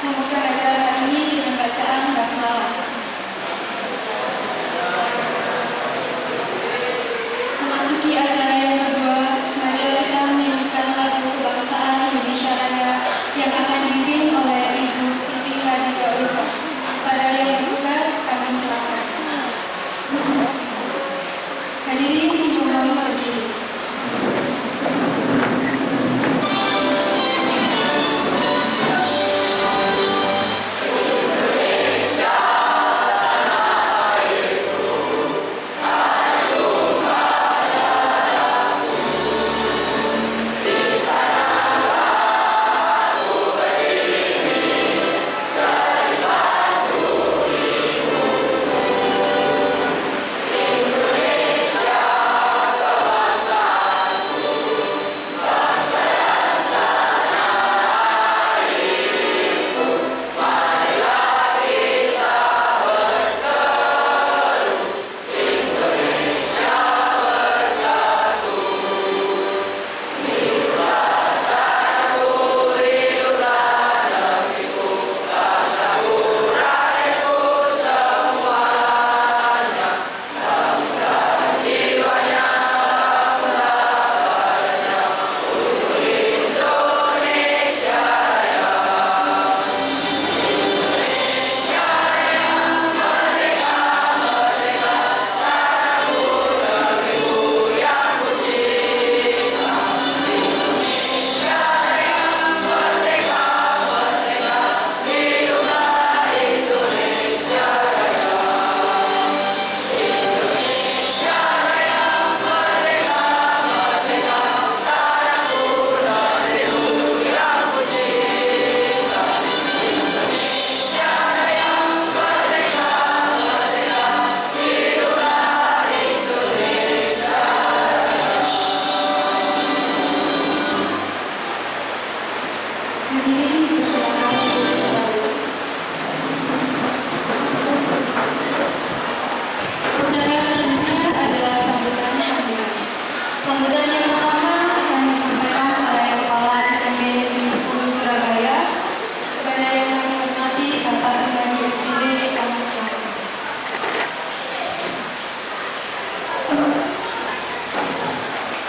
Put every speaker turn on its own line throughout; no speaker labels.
membuka acara ini dengan bacaan basmalah. Memasuki acara yang kedua, mari kita menyanyikan lagu kebangsaan Indonesia Raya yang akan dipimpin oleh Ibu Siti Khadijah Ulfa. Pada yang bertugas kami silakan. Hadirin dimohon berdiri.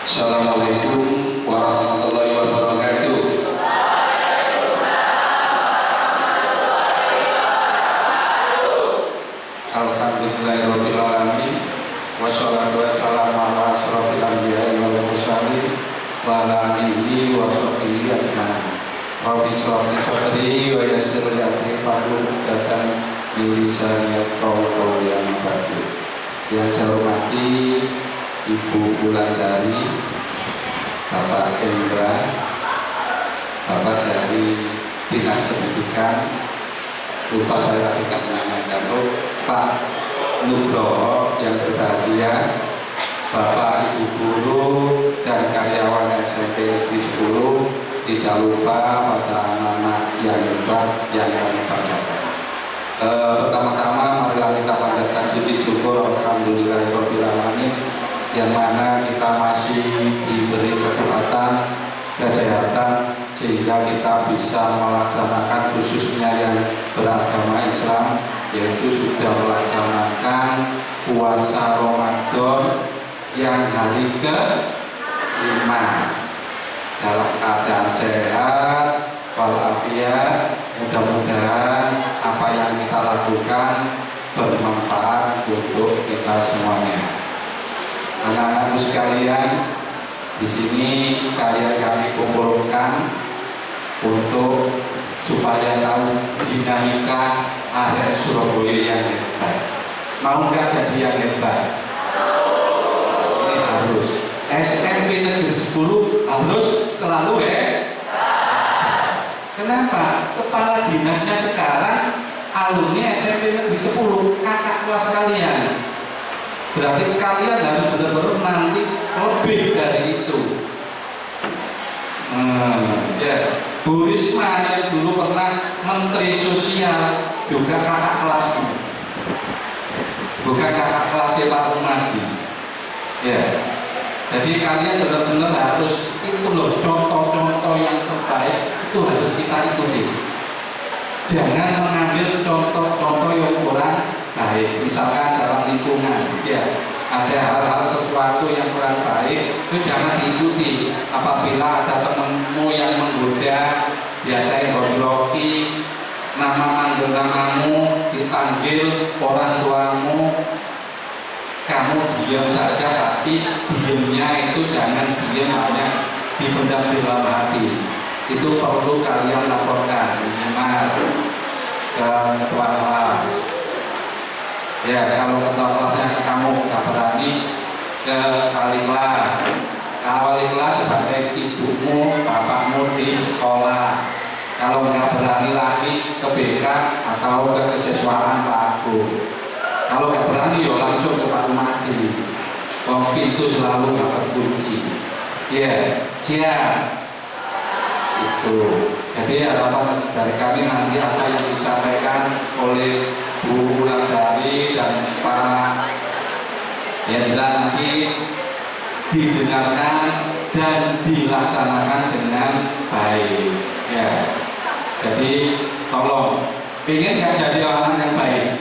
Assalamualaikum warahmatullahi wabarakatuh. Alhamdulillahirabbil alamin. Wassalatu wassalamu ala asyrofil anbiya'i wal mursalin wa ala alihi wa sahbihi ajmain. Rabbi shrah li sadri wa yassir li amri wahlul 'uqdatam min lisani yafqahu qawli. Yang saya hormati Ibu Wulandari, Bapak Hendra, Bapak dari Dinas Pendidikan, lupa saya tadi menyampaikan, Pak Nugroho yang berbahagia, Bapak Ibu Guru dan karyawan SMP Negeri 10, tidak lupa pada anak-anak yang hebat yang kami banggakan. Pertama-tama marilah kita panjatkan puji syukur alhamdulillahirabbil alamin, yang mana kita masih diberi kekuatan, kesehatan, sehingga kita bisa melaksanakan khususnya yang beragama Islam, yaitu sudah melaksanakan puasa Ramadan yang hari ke-5 dalam keadaan sehat walafiat. Mudah-mudahan apa yang kita lakukan bermanfaat untuk kita semuanya. Anak-anakku sekalian, di sini kalian kami kumpulkan untuk supaya tahu dinamika arek Surabaya yang hebat. Mau nggak jadi yang hebat? Ini harus. SMP Negeri 10 harus selalu Kenapa? Kepala dinasnya sekarang alumni SMP Negeri 10, kakak kelas kalian. Berarti kalian harus benar-benar nanti lebih dari itu. Ya, Bu Risma yang dulu pernah Menteri Sosial juga kakak kelasku, bukan kakak kelasnya Pak Rumadi. Ya, jadi kalian benar-benar harus, itu loh contoh-contoh yang terbaik itu harus kita ikuti. Jangan mengambil contoh-contoh yang kurang baik. Misalkan dalam lingkungan, ya, ada hal-hal sesuatu yang kurang baik, itu jangan diikuti. Apabila ada temanmu yang menggoda, biasanya gondroki, manggil namamu, dipanggil orang tuamu, kamu diam saja, tapi diamnya itu jangan diam hanya dipendam di dalam hati. Itu perlu kalian laporkan minimal ke ketua kelas. Ya, kalau ketua kelasnya kamu nggak berani, ke wali kelas. Kalau wali kelas sebagai ibumu, bapakmu di sekolah. Kalau nggak berani lagi ke BK atau ke kesiswaan Pak Agung. Kalau nggak berani yo langsung ke Pak Rumadi. Pintu selalu nggak terkunci. Ya, siap. Itu. Jadi harapan dari kami nanti apa yang disampaikan oleh Bu Wulandari dan para yang nanti didengarkan dan dilaksanakan dengan baik. Ya. Jadi tolong, ingin nggak jadi orang yang baik?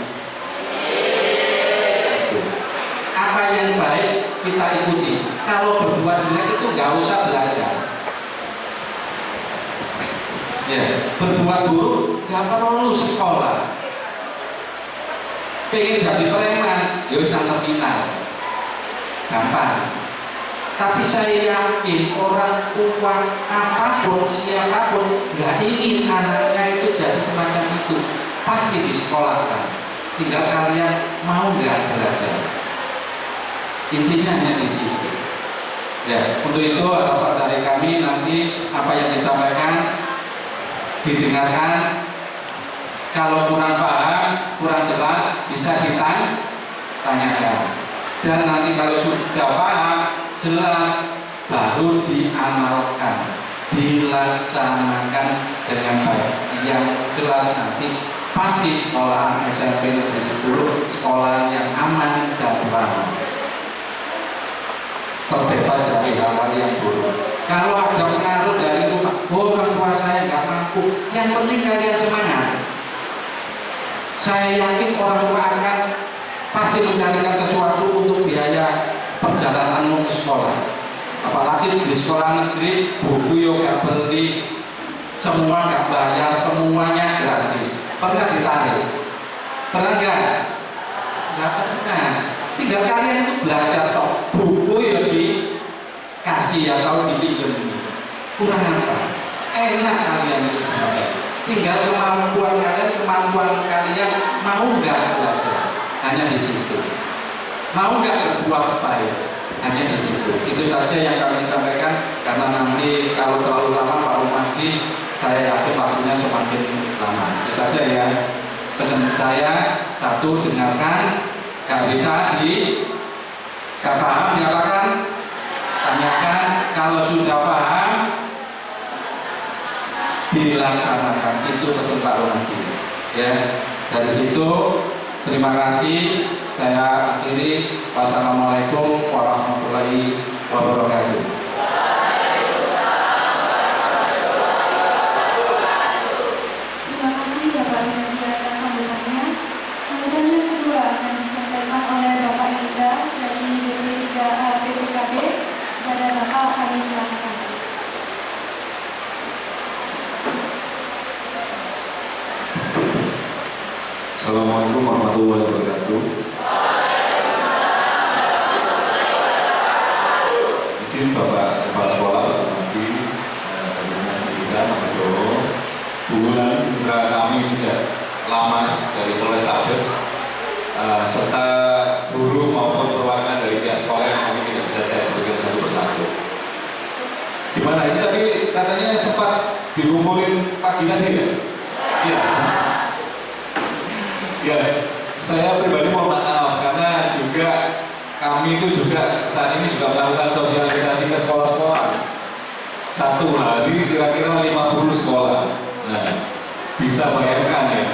Apa yang baik kita ikuti. Kalau berbuat jelek itu nggak usah belajar. Ya, berbuat buruk nggak perlu sekolah. Pengen jadi preman, ya harus terminal, gampang. Tapi saya yakin orang tua apapun, siapapun nggak ingin anaknya itu jadi semacam itu. Pasti disekolahkan. Tinggal kalian mau nggak belajar. Intinya hanya di situ. Ya, untuk itu harapan dari kami nanti apa yang disampaikan didengarkan. Kalau kurang paham, kurang jelas, bisa ditanyakan. Dan nanti kalau sudah paham, jelas, baru diamalkan, dilaksanakan dengan baik. Yang jelas nanti pasti sekolah SMP Negeri 10 sekolah yang aman dan ramah, terbebas dari hal-hal yang buruk. Kalau ada pengaruh dari rumah, orang tua saya nggak mampu, yang penting kalian semangat. Saya yakin orang tua akan pasti mencarikan sesuatu untuk biaya perjalananmu ke sekolah. Apalagi di sekolah negeri, buku yo gak beli, semua gak bayar, semuanya gratis. Pernah ditarik? Pernah nggak? Nggak pernah. Tinggal kalian itu belajar toh. Buku ya dikasih atau dipinjam. Kurang apa? Enak kalian itu belajar. Tinggal kemampuan kalian mau nggak belajar. Hanya di situ. Mau nggak berbuat baik. Hanya di situ. Itu saja yang kami sampaikan. Karena nanti kalau terlalu lama Pak Rumadi, saya yakin waktunya semakin lama. Itu saja ya. Pesan saya, satu, dengarkan. Gak bisa gak paham diapakan? Tanyakan. Kalau sudah paham, dilaksanakan. Itu pesan Pak Rumadi. Ya, dari situ terima kasih. Saya akhiri. Wassalamualaikum warahmatullahi wabarakatuh.
Terima kasih Bapak Rumadi atas sambutannya. Kemudian yang kedua akan disampaikan oleh Bapak Ida dari DP3A BPKB kepada Bapak, kami silakan.
Assalamualaikum warahmatullahi wabarakatuh. Izin Bapak Kepala Sekolah Rumadi dari Pendidikan Manado, hubungan kami sejak lama dari Polrestabes serta guru maupun perwakilan dari pihak sekolah yang kami tidak bisa saya sebutkan satu persatu. Gimana ini tadi katanya sempat dikumpulin pagi tadi ya? Iya. Ya, saya pribadi mohon maaf karena juga kami itu juga saat ini juga melakukan sosialisasi ke sekolah-sekolah. Satu hari kira-kira 50 sekolah. Nah, bisa bayangkan ya,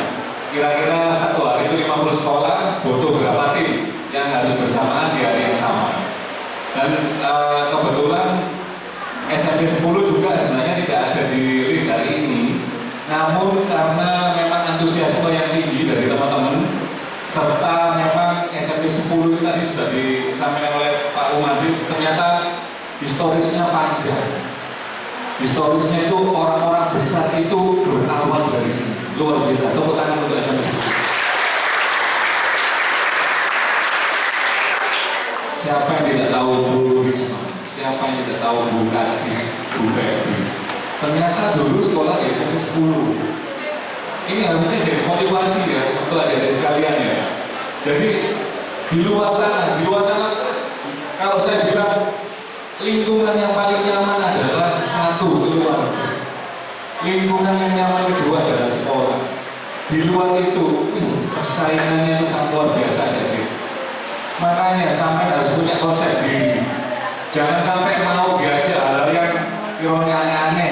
kira-kira satu hari itu 50 sekolah butuh berapa tim yang harus bersamaan di hari yang sama. Dan kebetulan SMP 10 juga sebenarnya tidak ada di list hari ini. Namun karena memang historisnya itu orang-orang besar itu berawal dari sini. Luar biasa. Tepuk tangan untuk SMS. Siapa yang tidak tahu Bu Risma? Siapa yang tidak tahu Bu Kadis, Bu Febri? Ternyata dulu sekolah di SMP 10. Ini harusnya jadi motivasi ya untuk adik-adik sekalian ya. Jadi di luar sana kalau saya bilang lingkungan yang paling nyaman adalah satu keluarga. Lingkungan yang nyaman kedua adalah sekolah. Di luar itu, persaingannya itu sangat luar biasa jadi. Makanya sampai harus punya konsep diri. Jangan sampai mau diajak hal-hal yang kiranya aneh-aneh,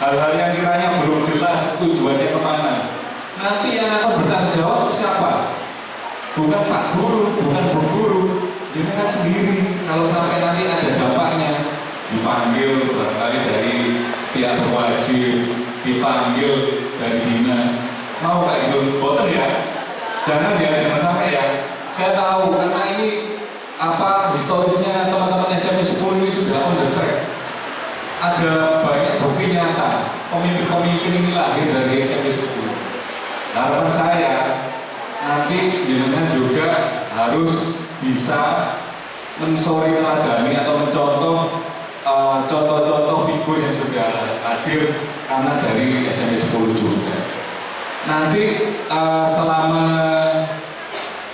hal-hal yang kiranya belum jelas tujuannya kemana. Nanti yang akan bertanggung jawab siapa? Bukan Pak Guru, bukan Bu Guru, jenengan sendiri. Kalau sampai nanti ada dampaknya, dipanggil barangkali dari pihak berwajib, dipanggil dari dinas. Mau kayak gitu? Boten ya? Jangan ya, jangan sampai ya. Saya tahu karena ini historisnya teman-teman SMP 10 ini sudah on the track. Ada banyak bukti nyata pemimpin-pemimpin ini lahir dari SMP 10. Harapan saya nanti jenengan juga harus bisa mensori teladani atau mencontoh contoh-contoh figur yang sudah hadir karena dari SMP 10 juga. Nanti selama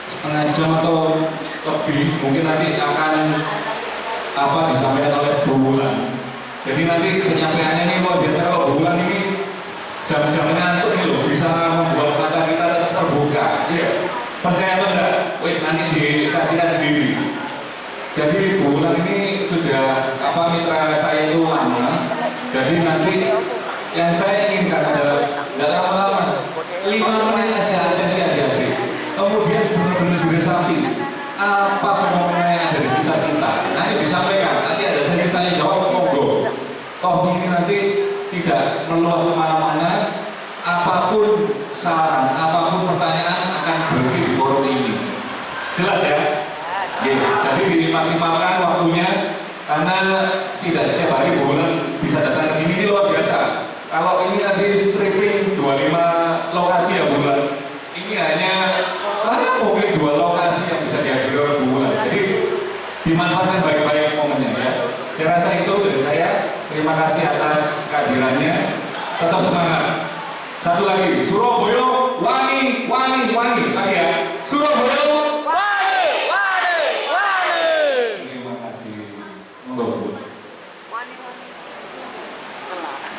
setengah jam atau lebih mungkin nanti akan disampaikan oleh Bu Wulan. Jadi nanti penyampaiannya ini luar biasa. Kalau Bu Wulan ini jam-jam ngantuk ini loh, bisa membuat mata kita tetap terbuka. Iya. Percaya atau enggak? Wes nanti disaksikan sendiri. Jadi Bu Wulan ini sudah mitra saya itu lama. Jadi nanti yang saya inginkan adalah nggak lama-lama, 5 menit aja atensi adik-adik. Kemudian benar-benar diresapi apa fenomena yang ada di sekitar kita. Nanti disampaikan, nanti ada sesi tanya jawab, monggo. Toh ini nanti tidak meluas kemana-mana. Apapun saran, apapun pertanyaan akan berhenti di forum ini. Jelas ya? Jadi dimaksimalkan waktunya karena tidak setiap hari bulan bisa datang ke sini. Ini luar biasa. Kalau ini tadi stripping 25 lokasi ya bulan. Ini hanya mungkin 2 lokasi yang bisa dihadiri oleh bulan. Jadi dimanfaatkan baik-baik momennya ya. Saya rasa itu dari saya. Terima kasih atas kehadirannya. Tetap semangat. Satu lagi, Surabaya wani lagi ya. Surabaya wani. Terima kasih. Monggo.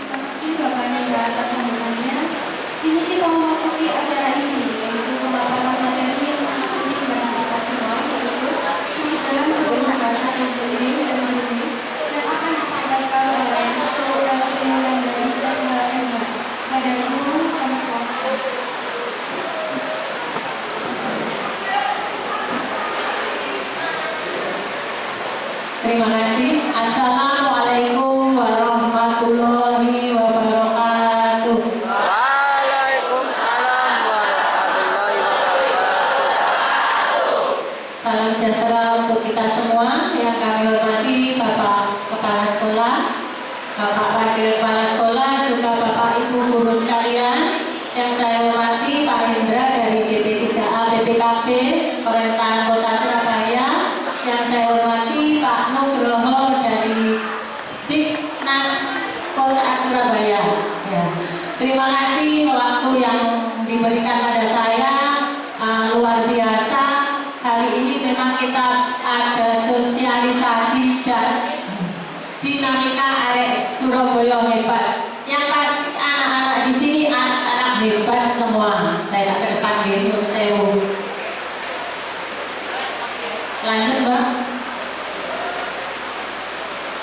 Terima kasih Bapak Nida atas sambutannya. Ini kita memasuki acara ini, yaitu pemaparan materi yang sangat penting bagi kita semua, yaitu pemikiran perubahan atau bullying dan bullying yang akan disampaikan oleh Ketua Pimpinan dari Kesehatan pada Ibu Kamaswati.
Terima kasih. Assalamualaikum warahmatullahi wabarakatuh.
Waalaikumsalam warahmatullahi wabarakatuh.
Salam sejahtera untuk kita semua yang kami hormati Bapak Kepala Sekolah, Bapak Wakil Kepala Sekolah, juga Bapak Ibu guru sekalian. Yang saya hormati Pak Hendra dari DP3A BPKB Pemerintahan Kota Surabaya. Yang saya hormati Pak Nugroho dari Diknas Kota Surabaya. Ya. Terima kasih waktu yang diberikan pada saya, luar biasa. Hari ini memang kita ada sosialisasi das dinamika arek Surabaya hebat. Yang pasti anak-anak di sini anak-anak hebat semua. Saya tak ke depan gitu, sewu. Lanjut Mbak.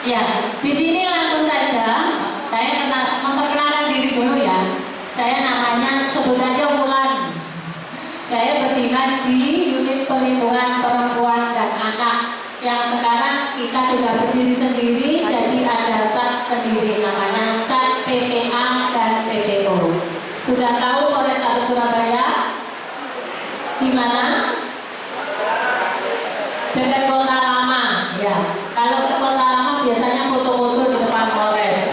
Ya, di sini langsung saja saya memperkenalkan diri dulu ya. Saya namanya sebut aja Wulan. Saya berdinas di unit perlindungan perempuan dan anak yang sekarang kita sudah berdiri sendiri, jadi ada SAT sendiri namanya SAT PPA dan PPO. Sudah tahu Polrestabes Surabaya di mana? Dekat Kota Lama, ya. Kalau ke Kota Lama biasanya foto-foto di depan Polres.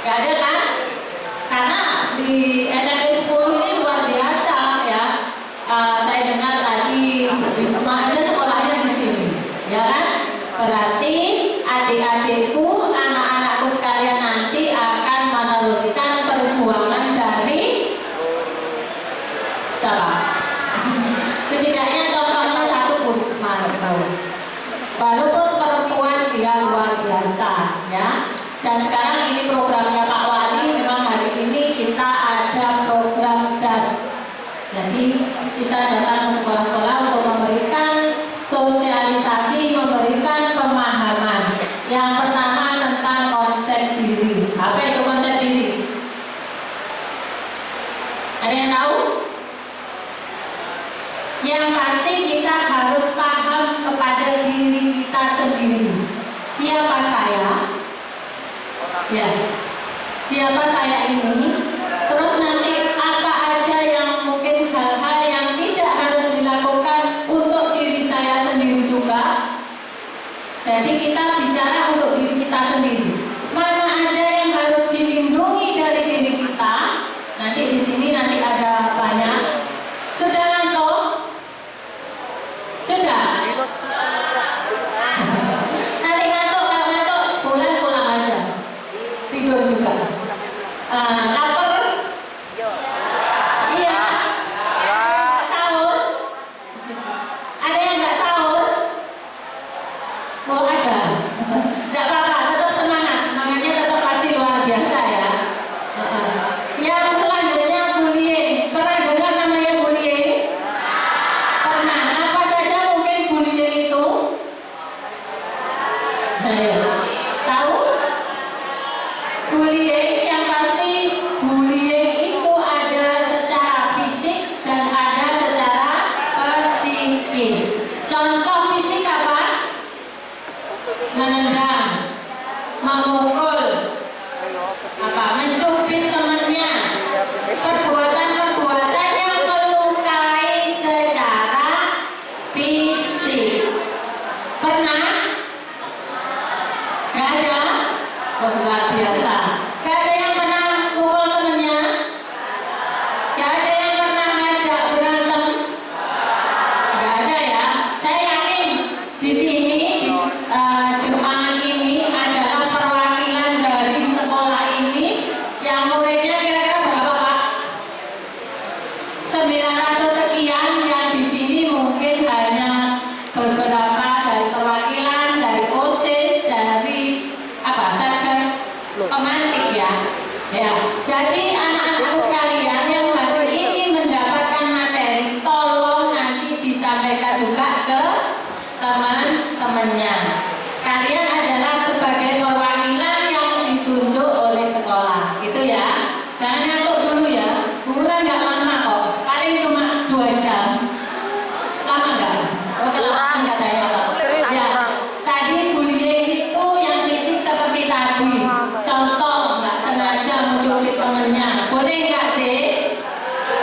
Gak ada kan? Karena di SMP 10 ini luar biasa ya. Saya dengar tadi Wisma aja sekolahnya di sini, ya kan? Berarti adik-adikku, anak-anakku sekalian nanti akan meneruskan perjuangan dari siapa? Setidaknya contohnya satu Bu Risma, tahu. Walaupun perempuan dia luar biasa, ya. Dan sekarang ini programnya Pak Wali, memang hari ini kita ada program DAS. Jadi kita datang ke sekolah-sekolah untuk memberikan sosialisasi, memberikan pemahaman. Yang pertama tentang konsep diri. Apa itu konsep diri? Ada yang tahu? Yang pasti kita harus paham kepada diri kita sendiri. Siapa saya? Ya, siapa saya ini? Terus nanti apa aja yang mungkin hal-hal yang tidak harus dilakukan untuk diri saya sendiri juga. Jadi kita bicara untuk diri kita sendiri. Mana aja yang harus dilindungi dari diri kita? Nanti di sini nanti ada banyak. Sudah ngantuk? Sudah? Nanti ngantuk, kalau ngantuk pulang aja. Tidur juga. Lapar? Iya. Nggak sahur? Ada yang nggak sahur? Oh ada. Nggak apa-apa, tetap semangat. Semangatnya tetap pasti luar biasa ya. Yang selanjutnya bullying. Pernah dengar namanya bullying? Pernah. Apa saja mungkin bullying itu? Tahu? Bullying yang pasti bullying itu ada secara fisik dan ada secara psikis. Contoh fisik apa? Menendang, memukul, apa? Mencubit temannya. Perbuatan-perbuatan yang melukai secara fisik. Pernah? Gak ada? Oh, luar biasa. Gak ada yang pernah pukul temennya? Gak ada yang pernah ngajak berantem? Gak ada ya? Saya yakin di sini, di ruangan ini adalah perwakilan dari sekolah ini yang muridnya kira-kira berapa Pak? 900 sekian, yang di sini mungkin hanya beberapa dari perwakilan, dari OSIS, dari apa? Satgas pemantik ya. Ya. Jadi anak-anakku sekalian yang hari ini mendapatkan materi, tolong nanti disampaikan juga ke teman-temannya. Kalian adalah sebagai perwakilan yang ditunjuk oleh sekolah, gitu ya. Jangan ngantuk dulu ya. Bulan nggak lama kok, paling cuma 2 jam. Lama nggak? Oh, kelamaan nggak ada ya Pak?
Serius,
Ya.
kurang.
Tadi bullying itu yang fisik seperti tadi. Contoh nggak sengaja mencubit temennya, boleh nggak sih?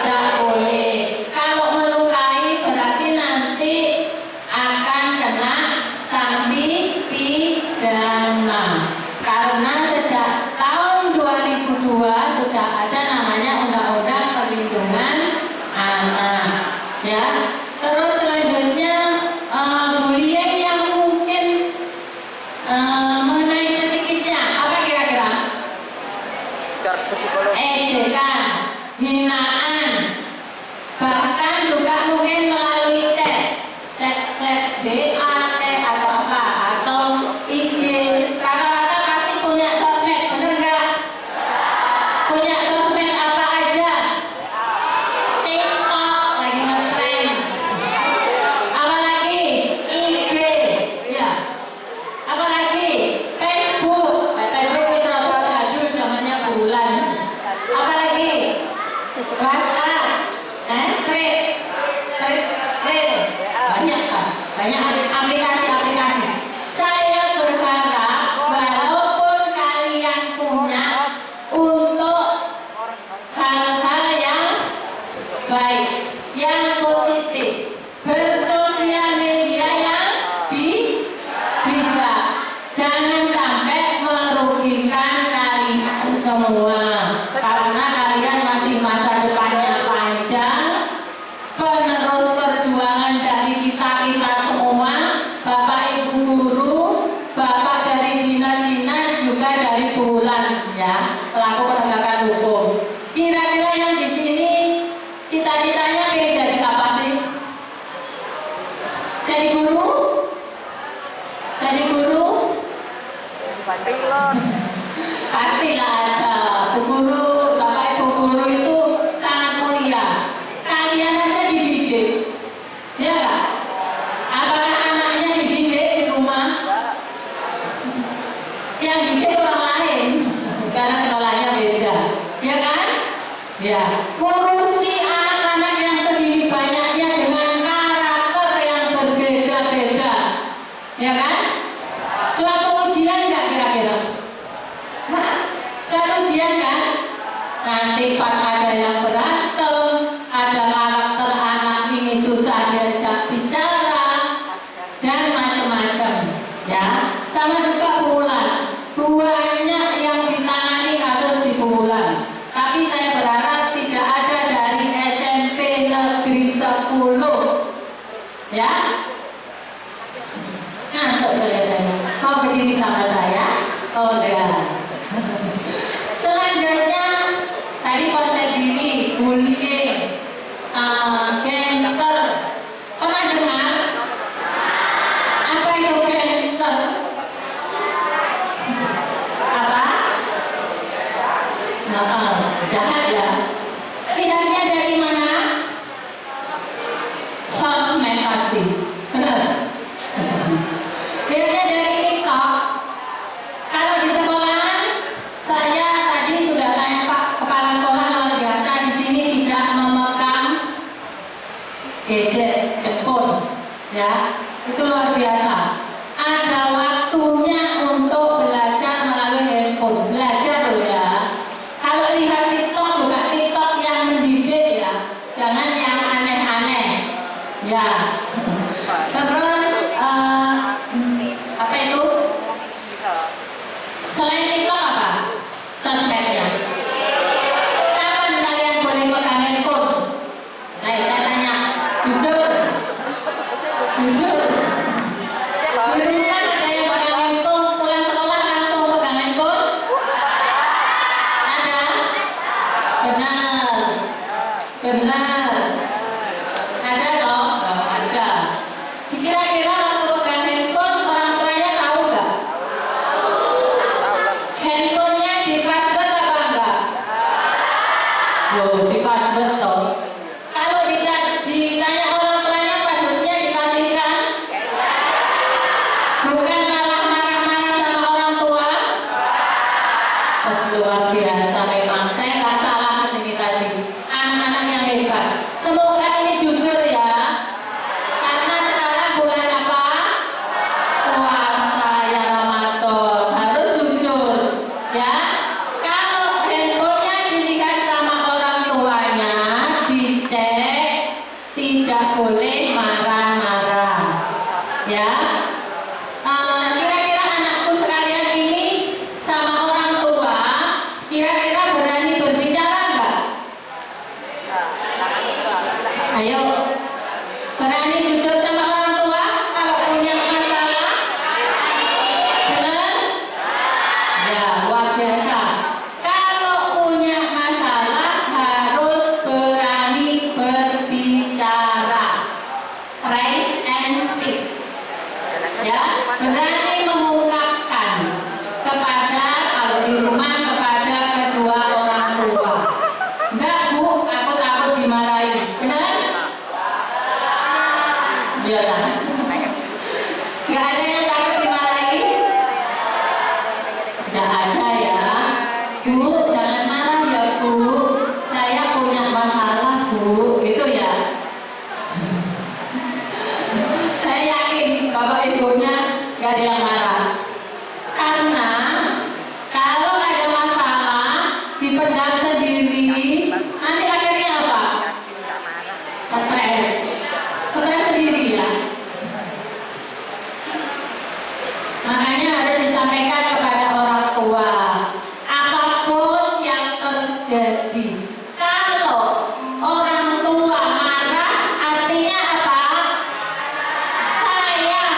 Nggak boleh. Kalau melukai berarti nanti akan kena sanksi pidana. Karena sejak tahun 2002 sudah ada namanya Undang-Undang Perlindungan Anak. Ya. Terus selanjutnya bullying yang mungkin mengenai psikisnya, apa kira-kira?
Secara psikologi.
Ejekan, hinaan, bahkan juga mungkin melalui chat BAT atau apa, atau IG. Rata-rata pasti punya sosmed, bener nggak? Punya sosmed apa aja? TikTok lagi ngetren. Apalagi IG, ya. Apalagi Facebook. Facebook bisa jadul zamannya bulan. Apalagi WhatsApp. Ya, ngurusi anak-anak yang segini banyaknya dengan karakter yang berbeda-beda, ya kan? Suatu ujian nggak kira-kira? Hah? Suatu ujian kan? Nanti pas ada yang berantem, ada karakter anak ini susah diajak bicara, dan macam-macam, ya. Sama juga Pulang, banyak yang ditangani kasus di Pulang. Tapi saya berharap tidak ada dari SMP Negeri 10, ya. Ngantuk kelihatannya. Mau berdiri sama saya? Oh enggak. Selanjutnya tadi konsep ini bullying, gangster. Pernah dengar? Apa itu gangster? Apa? Jahat ya. Lidahnya dari mana? Sosmed pasti. Benar. Lidahnya dari TikTok. Kalau di sekolahan, saya tadi sudah tanya Pak Kepala Sekolah luar biasa di sini tidak memegang gadget, handphone, ya itu luar biasa. Ada waktunya untuk belajar melalui handphone, belajar loh ya. Kalau lihat TikTok juga TikTok yang mendidik ya, jangan yang aneh-aneh, ya. Terus apa itu? Selain TikTok apa? Sosmednya. Kapan kalian boleh pegang handphone? Ayo saya tanya, jujur. Jujur. Dulu kan ada yang pegang handphone, pulang sekolah langsung pegang handphone? Ada? Benar. Benar. Ada toh? Nggak ada. Kira-kira waktu pegang handphone orang tuanya tahu nggak? Handphonenya di password apa enggak? Loh, di password toh. Kalau ditanya orang tuanya passwordnya dikasihkan, bukan malah marah-marah sama orang tua. Oh, luar biasa memang. Saya nggak salah kesini tadi. Anak-anak yang hebat. Semoga ini jujur ya. Karena sekarang bulan apa? Puasa ya Ramadan. Harus jujur, ya. Kalau handphonenya dilihat sama orang tuanya, dicek, tidak boleh marah-marah, ya. Kira-kira anakku sekalian ini sama orang tua, kira-kira berani berbicara nggak? Ayo, berani jujur sama orang tua kalau punya masalah? Benar? Ya, luar biasa. Kalau punya masalah harus berani berbicara. Raise and speak. Ya, berani mengungkapkan kepada, kalau di rumah, kepada kedua orang tua. Enggak Bu, aku takut dimarahi. Benar? Ya lah. Enggak ada yang takut dimarahi? Enggak ada ya. Bu, jangan marah ya Bu. Saya punya masalah Bu. Gitu ya. Saya yakin Bapak Ibunya nggak ada yang marah. Karena kalau ada masalah dipendam sendiri, nanti akhirnya apa? Stres. Stres sendiri ya. Makanya harus disampaikan kepada orang tua. Apapun yang terjadi, kalau orang tua marah, artinya apa? Sayang.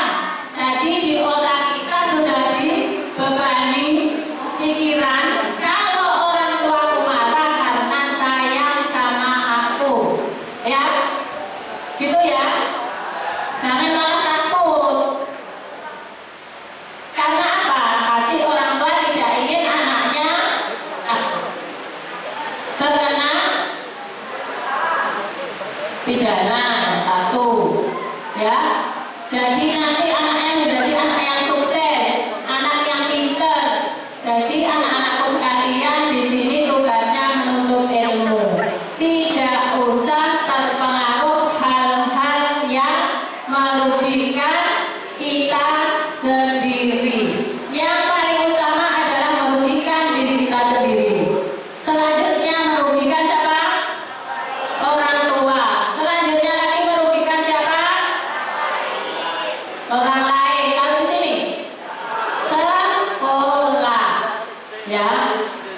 Jadi di otak kita sudah dibebani pikiran, kalau orang tuaku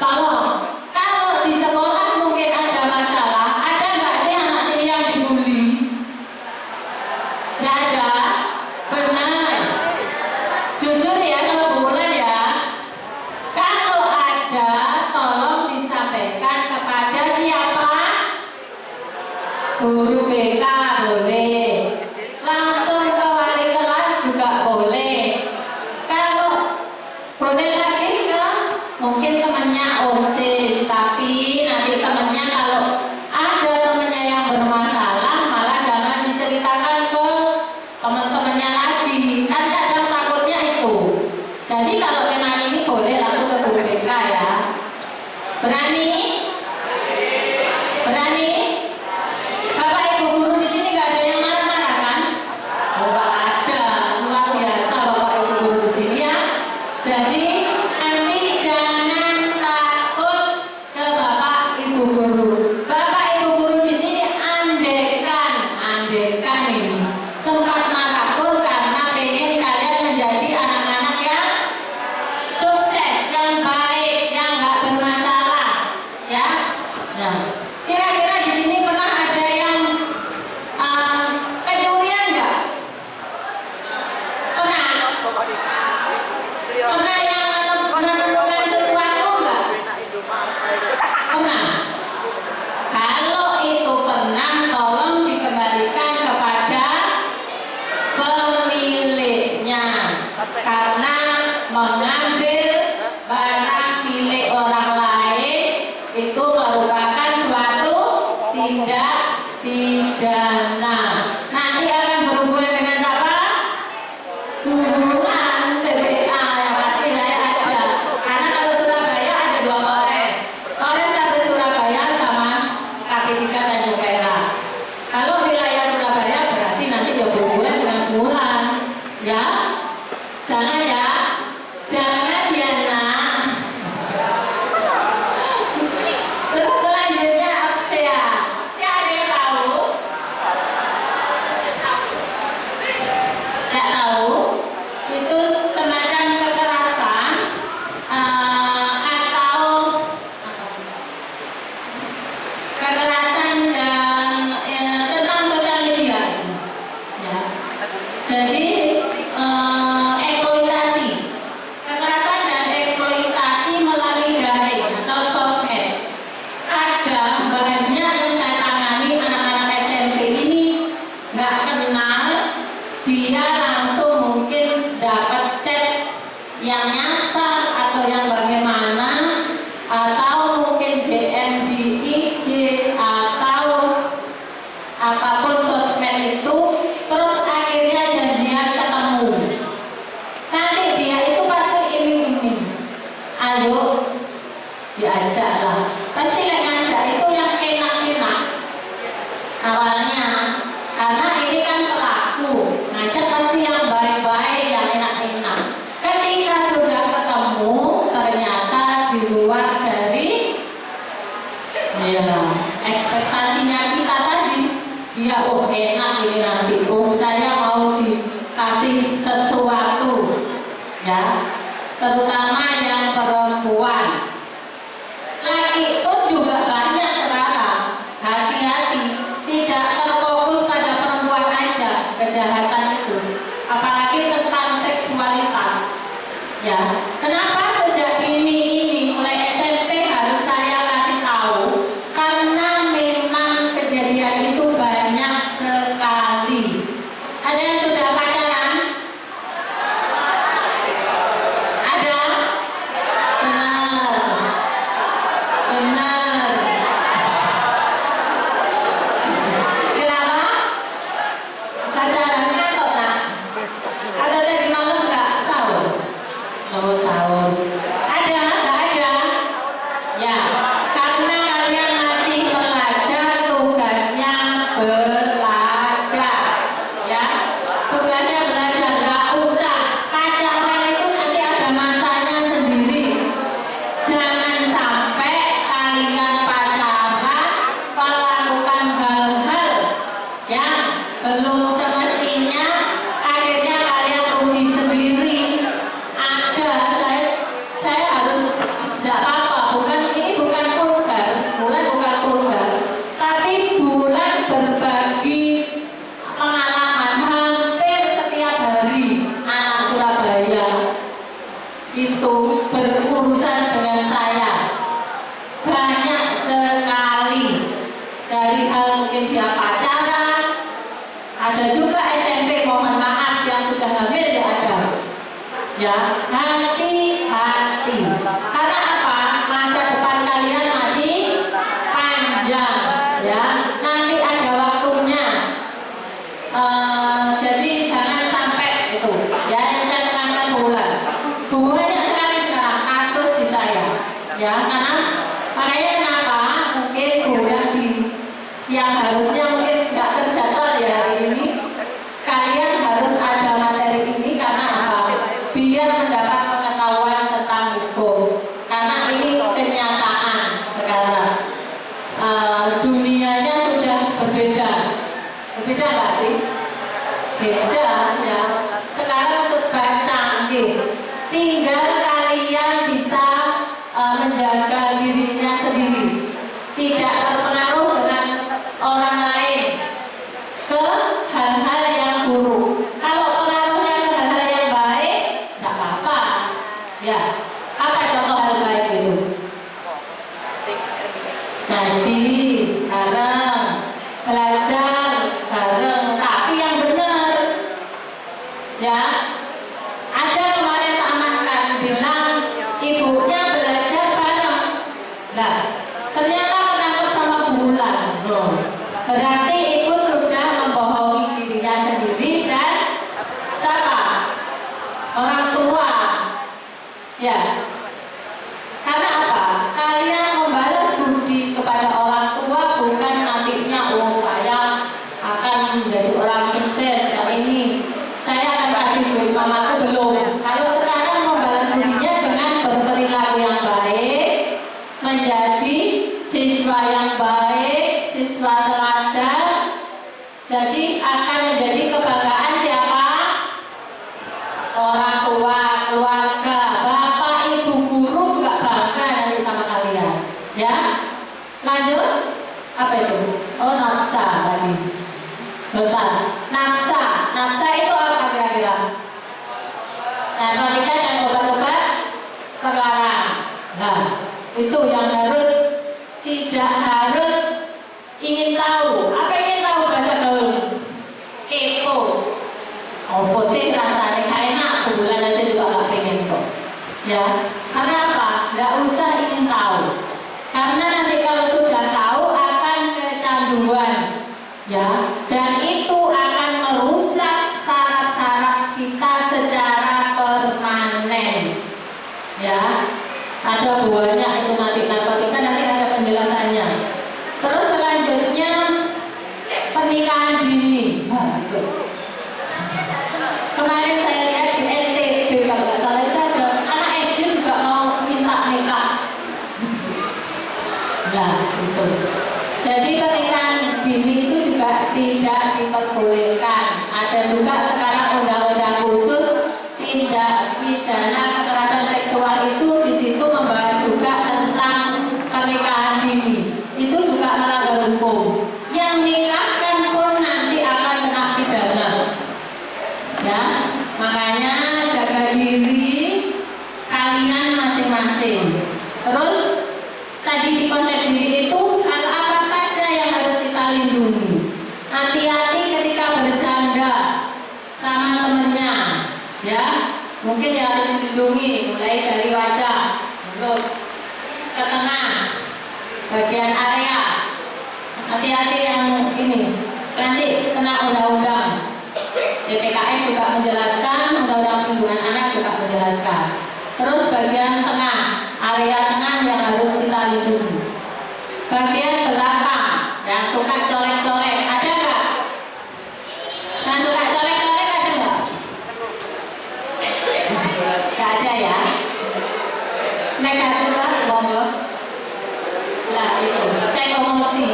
Tolong, kalau di sekolah mungkin ada masalah, ada nggak sih anak sini yang dibully? Nggak ada? Benar. Jujur ya kalau bulan ya. Kalau ada, tolong disampaikan kepada siapa? Guru BK boleh. Langsung ke wali kelas juga boleh. Kalau boleh lagi ke mungkin temannya OSIS, tapi nanti temannya kalau ada temannya yang bermasalah malah jangan diceritakan ke teman-temannya lagi, kan kadang takutnya itu. Jadi kalau memang ini boleh langsung ke guru BK ya. Berani? Berani? Bapak Ibu guru di sini nggak ada yang marah-marah kan? Oh, nggak ada, luar biasa Bapak Ibu guru di sini ya. Jadi nanti jangan takut ke Bapak Ibu guru. Bapak Ibu guru di sini andekan ini sempat marah pun karena pengen kalian menjadi anak-anak yang sukses, yang baik, yang nggak bermasalah, ya. Nah, kira-kira di sini pernah ada yang kecurian nggak? Pernah? Pernah yang menemukan sesuatu nggak? Pernah? Kalau itu pernah, tolong dikembalikan kepada pemiliknya, karena mengambil barang milik orang lain itu merupakan suatu tindak pidana. Nanti akan berhubungan dengan siapa? Hubungan TBA yang pasti saya ada. Karena kalau Surabaya ada 2 Polres, Polrestabes Surabaya sama KP3 Tanjung Perak. Kalau wilayah Surabaya berarti nanti ya berhubungan dengan Bulan, ya. Jangan ya, jangan ya nak. Terus selanjutnya Aksia. Aksia ada yang tahu? Nggak tahu? Itu semacam kekerasan atau kekerasan dan tentang sosial media, ya. Jadi eksploitasi, kekerasan dan eksploitasi melalui daring atau sosmed. Ada banyak yang saya tangani anak-anak SMP ini nggak kenal, dia langsung mungkin dapat chat yang nyasar atau yang bagaimana, atau mungkin DM di IG atau apapun sosmed itu, terus akhirnya janjian ketemu. Nanti dia itu pasti iming-iming, ayo diajak lah. Pasti yang ngajak itu yang enak-enak awalnya, karena ini kan pelaku ngajak pasti yang baik-baik, yang enak-enak. Ketika sudah ketemu ternyata di luar dari ya ekspektasinya kita tadi, dia oh enak ini nanti, oh saya mau dikasih sesuatu, ya. Terutama yang perempuan. Laki itu juga banyak sekarang. Hati-hati, tidak terfokus pada perempuan aja kejahatan itu, apalagi tentang seksualitas, ya. Kenapa sejak dini ini mulai SMP harus saya kasih tahu? Karena memang kejadian itu banyak sekali. Makanya kenapa mungkin yang harusnya mungkin nggak terjadwal ya hari ini, kalian harus ada materi ini karena apa? Biar mendapat pengetahuan tentang hukum. Karena ini kenyataan sekarang. Dunianya sudah berbeda nggak sih? Beda ya. Sekarang serba canggih. Tinggal kalian bisa menjaga dirinya sendiri, tidak terpengaruh dengan orang lain ke hal-hal yang buruk. Kalau pengaruhnya ke hal-hal yang baik, tidak apa-apa. Ya, apa contoh hal baik itu? Ngaji bareng, belajar bareng, tapi yang benar. Ya, ada kemarin Pak Mankan bilang ibunya belajar bareng. Nah, ternyata menangkap sama bulan. Berarti ibu sudah membohongi dirinya sendiri dan siapa? Orang tua. Ya. Karena apa? Kalian membalas budi kepada orang tua bukan nantinya saya akan menjadi orang sukses yang ini. Saya akan kasih duit mamaku belum. Kalau sekarang membalas budinya dengan berperilaku yang baik, menjadi siswa yang baik, siswa teladan, jadi akan menjadi kebanggaan siapa? Orang tua, keluarga, bapak, ibu, guru juga bangga nanti sama kalian. Ya, lanjut. Apa itu? Oh, nafsa tadi. Bentar. Nafsa itu apa kira-kira? Narkotika dan obat-obat terlarang. Nah, itu yang tidak harus ingin tahu. Apa ingin tahu bahasa gaul? Kepo. Apa sih rasanya? Gak enak, bulan aja juga gak pengen kok. Ya, karena apa? Gak usah ingin tahu. Karena nanti kalau sudah tahu akan kecanduan. Ya, dan itu akan merusak saraf-saraf kita secara permanen. Ya, ada banyak itu nanti narkotika, nanti ada penjelasannya. Terus selanjutnya pernikahan dini. Kemarin saya lihat di NTB kalau nggak salah itu ada anak SD juga mau minta nikah. Nah, itu. Jadi pernikahan dini itu juga tidak diperbolehkan. Ada juga sekarang undang-undang khusus tindak pidana kekerasan seksual itu di situ membahas juga tentang pernikahan dini. Itu juga melanggar hukum. Yang nikahkan pun nanti akan kena pidana. Ya, makanya jaga diri kalian masing-masing. Terus tadi di konsep diri itu hal apa saja yang harus kita lindungi. Hati-hati ketika bercanda sama temennya, ya. Mungkin yang harus dilindungi mulai dari wajah, mulut, ke tengah, bagian area. Hati-hati yang ini, nanti kena undang-undang. DPKS juga menjelaskan, undang-undang perlindungan anak juga menjelaskan. Terus bagian tengah, area tengah yang harus kita lindungi. Bagian belakang, yang suka colek-colek, ada nggak? Yang suka colek-colek ada nggak? Nggak ada ya? Negatif lah, monggo. Nah itu, cek emosi.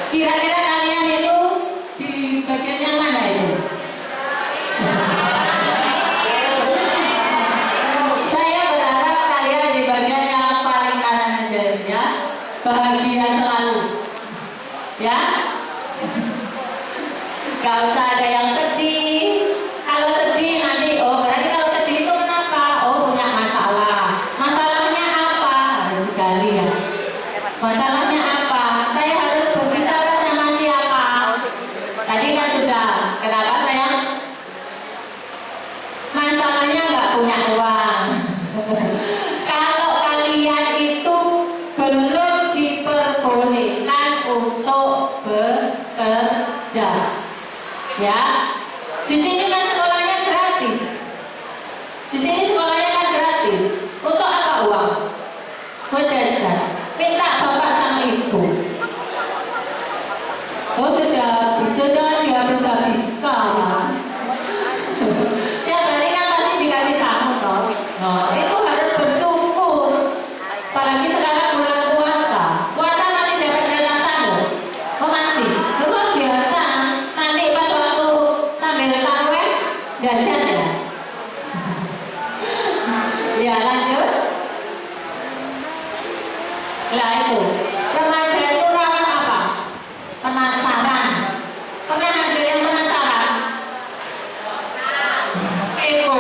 Kira-kira kalian itu di bagian yang mana itu? Saya berharap kalian di bagian yang paling kanan aja ya. Bahagia selalu. Ya. Gak usah ada yang sedih. Kalau sedih nanti, oh berarti kalau sedih itu kenapa? Oh punya masalah. Masalahnya apa? Harus digali ya. Masalahnya apa? Saya harus berbicara sama siapa? Tadi kan sudah. Kenapa saya? Masalahnya nggak punya uang. Kalau kalian itu belum diperbolehkan untuk bekerja, ya. Di sini kan sekolahnya gratis. Di sini sekolahnya kan gratis. Untuk apa uang? Buat jajan. minta bapak sama ibu. Oh sudah bisa, jangan dihabis-habiskan. Tiap hari kan pasti dikasih sangu toh. Nah, itu harus bersyukur. Apalagi sekarang bulan puasa. Puasa masih dapat jatah sangu. Oh masih. Luar biasa. Nanti pas waktu sambil tarawih jajan ya. Ya lanjut. Lah itu remaja itu rawan apa? Penasaran. Pernah ada yang penasaran? Kepo.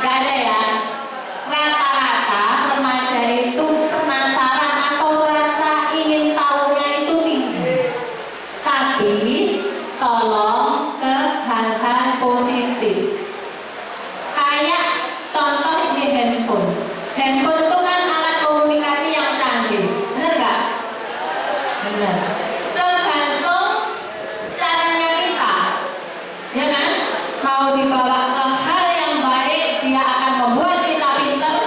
Gak ada ya. Rata-rata remaja itu penasaran atau rasa ingin tahunya itu tinggi. Tapi tolong ke hal-hal positif. Kayak contoh ini handphone. Handphone itu kan alat komunikasi yang canggih, benar nggak? Benar. Tergantung caranya kita, ya kan? Mau dibawa ke hal yang baik, dia akan membuat kita pintar,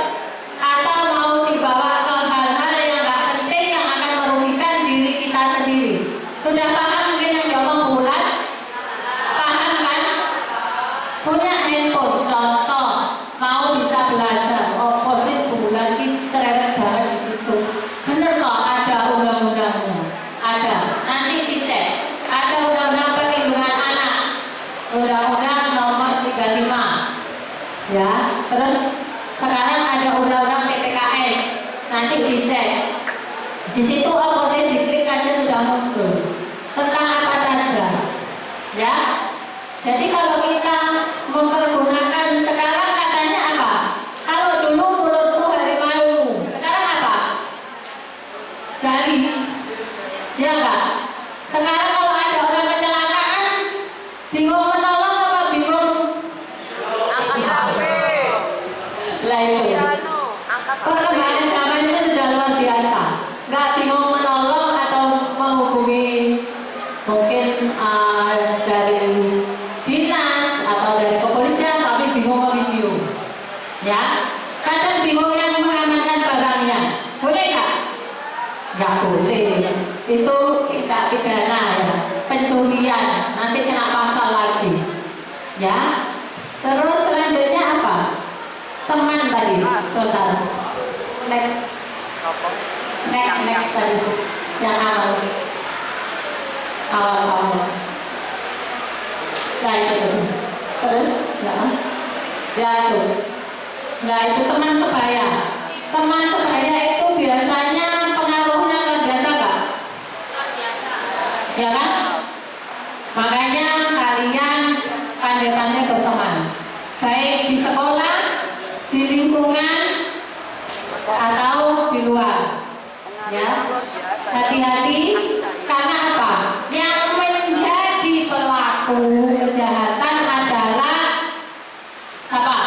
atau mau dibawa ke hal-hal yang nggak penting yang akan merugikan diri kita sendiri. Sudah paham mungkin yang diomong bulan? Paham kan? Punya handphone, contoh mau bisa belajar, oposit bulan ini cerewet banget di situ. Bener kok ada undang-undangnya, ada. Nanti dicek. Ada undang-undang perlindungan anak, undang-undang nomor 35. Ya, terus sekarang ada undang-undang PPKS. Nanti dicek. Di situ oposit diklik aja sudah muncul. Tentang apa saja. Ya. Jadi kalau kita mempergunakan sekarang katanya apa? Kalau dulu mulutmu harimau, sekarang apa? Dari, ya enggak? Sekarang kalau ada orang kecelakaan, bingung menolong apa bingung?
Angkat HP.
Lah itu.
Angkat HP.
Perkembangan zaman itu sudah luar biasa. Nggak bingung menolong atau menghubungi mungkin dari dinas atau dari kepolisian, tapi bingung ke video. Ya, kadang bingung yang mengamankan barangnya. Boleh nggak? Nggak boleh. Itu tindak pidana ya, pencurian. Nanti kena pasal lagi. Ya. Terus selanjutnya apa? Teman tadi, saudara. Next tadi, yang awal. Nah itu, terus ya itu, nah itu teman sebaya. Teman sebaya itu biasanya pengaruhnya luar biasa nggak? Ya kan? Makanya kalian pandai-pandai berteman, baik di sekolah, di lingkungan, atau di luar. Ya, hati-hati karena apa? Yang menjadi pelaku kejahatan adalah apa?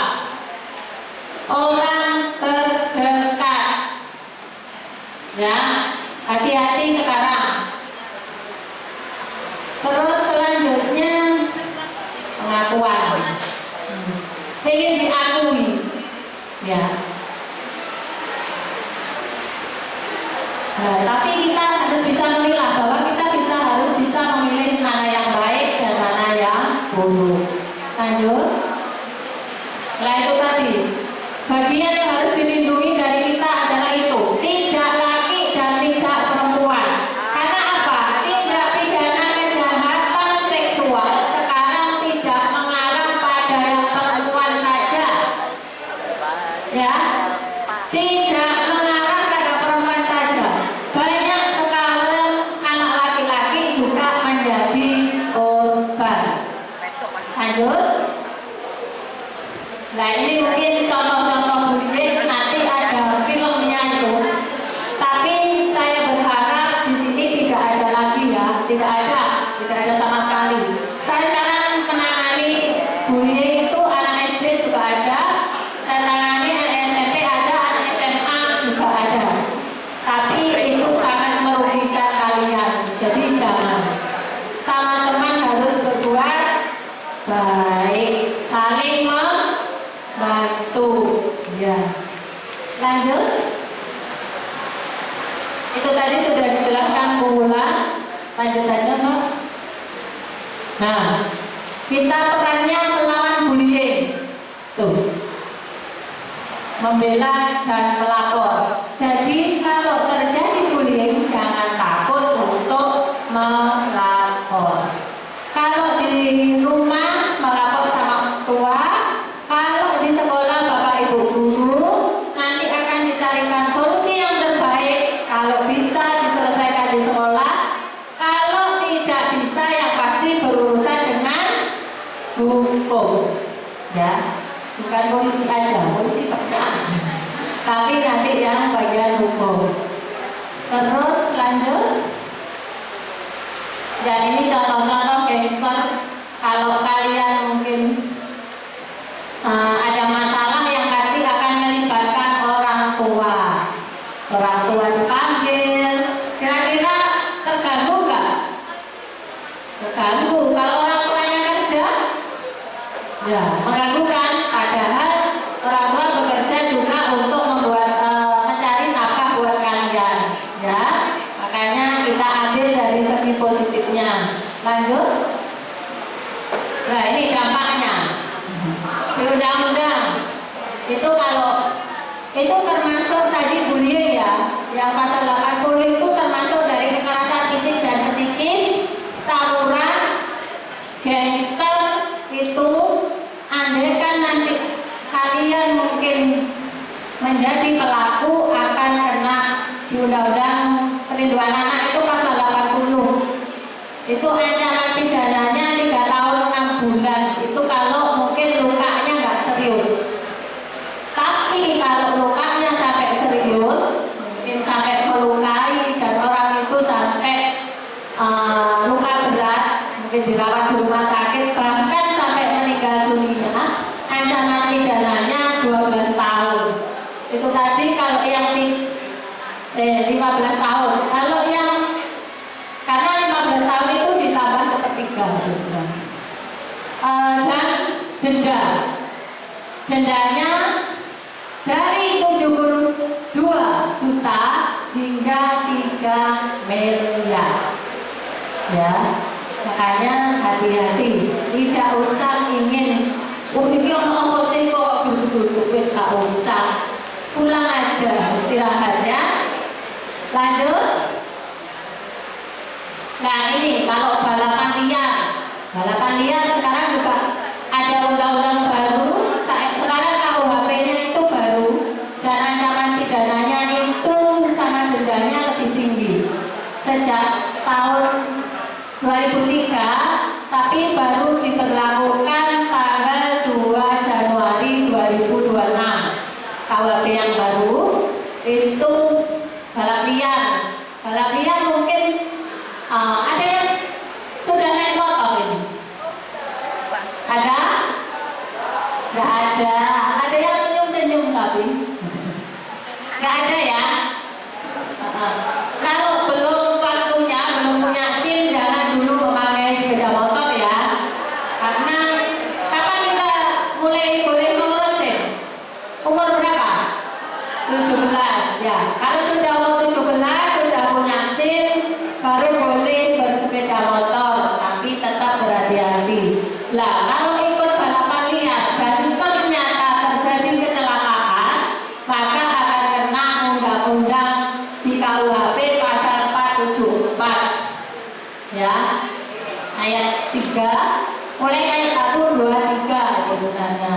Orang terdekat. Ya, hati-hati sekarang. Terus selanjutnya pengakuan. Ingin diakui. Ya. Nah, tapi kita harus bisa memilah bahwa kita harus bisa memilih mana yang baik dan mana yang buruk. Lanjut. Nah itu tadi bagian yang harus dilindungi dari kita adalah itu, tidak laki dan tidak perempuan. Karena apa? Tindak pidana kejahatan seksual sekarang tidak mengarah pada yang perempuan saja. Ya. Tidak mengarah pada perempuan saja. Banyak sekali tadi sudah dijelaskan pula. Lanjut aja Mbak. Nah, kita perannya melawan bullying. Tuh, membela dan melapor. Jadi kalau terjadi bullying jangan takut untuk melapor. Kalau di rumah melapor sama tua, kalau di sekolah Bapak Ibu guru nanti akan dicarikan solusi yang terbaik. Kalau bisa diselesaikan di sekolah, kalau tidak bisa yang pasti berurusan dengan hukum. Ya, bukan polisi aja, polisi banyak, tapi nanti yang bagian hukum. Terus lanjut. Dan ini contoh-contoh gangster. Kalau kalian mungkin ada masalah yang pasti akan melibatkan orang tua. Orang tua dipanggil. Kira-kira terganggu nggak? Terganggu. Kalau orang tuanya kerja, ya mengganggu kan? Padahal orang tua bekerja juga untuk membuat mencari nafkah buat kalian, ya. Makanya kita ambil dari segi positifnya. Lanjut. Nah ini dampaknya. Di undang-undang itu kalau itu termasuk tadi bullying ya, yang pasal 80 itu termasuk dari kekerasan fisik dan psikis, tawuran, gangster itu. Andai kan nanti kalian mungkin menjadi pelaku akan kena di undang-undang perlindungan anak itu pasal 80. Itu ancaman pidananya 3 tahun 6 bulan. Itu kalau mungkin lukanya nggak serius. Tapi kalau lukanya sampai serius, mungkin sampai melukai dan orang itu sampai luka berat, mungkin dirawat di rumah sakit, bahkan sampai meninggal dunia, ancaman pidananya 12 tahun. Itu tadi kalau yang 15 tahun. Kalau yang karena 15 tahun itu ditambah sepertiga. Dan denda. Dendanya dari 72 juta hingga 3 miliar. Ya. Makanya hati-hati. Tidak usah ingin ini ono sing kok buru-buru wis gak usah. Pulang aja istirahatnya. Lanjut. Nah ini kalau balapan liar sekarang juga ada undang-undang baru. Sekarang KUHP-nya itu baru dan ancaman pidananya itu sama dendanya lebih tinggi sejak tahun 2003, tapi baru diberlakukan tanggal 2 Januari 2026. KUHP yang baru itu balap liar mungkin ada yang sudah naik motor ini? Ada? Nggak ada. Ada yang senyum-senyum tapi? Nggak ada ya? Kalau belum waktunya, belum punya SIM, jangan dulu memakai sepeda motor ya. Karena kapan kita mulai boleh mengurus SIM? Umur berapa? 17 ya. Kalau sudah umur 17, sudah punya SIM, baru boleh bersepeda motor, tapi tetap berhati-hati. Lah, kalau ikut balapan liar dan ternyata terjadi kecelakaan, maka akan kena undang-undang di KUHP pasal 474. Ya. Ayat 3, mulai ayat 1, 2, 3 sebenarnya.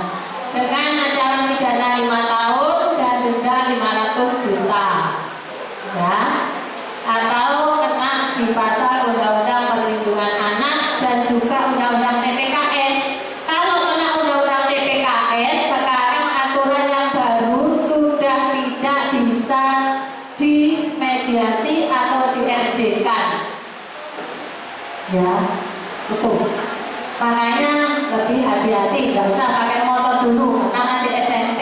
Dengan ancaman pidana 5 tahun dan denda 500 juta. Ya. Atau kena di pasal Undang-Undang Perlindungan Anak dan juga Undang-Undang TPKS. Kalau kena Undang-Undang TPKS, sekarang aturan yang baru sudah tidak bisa dimediasi atau di-RJ-kan. Ya, betul. Makanya lebih hati-hati, nggak usah pakai motor dulu karena masih SMP.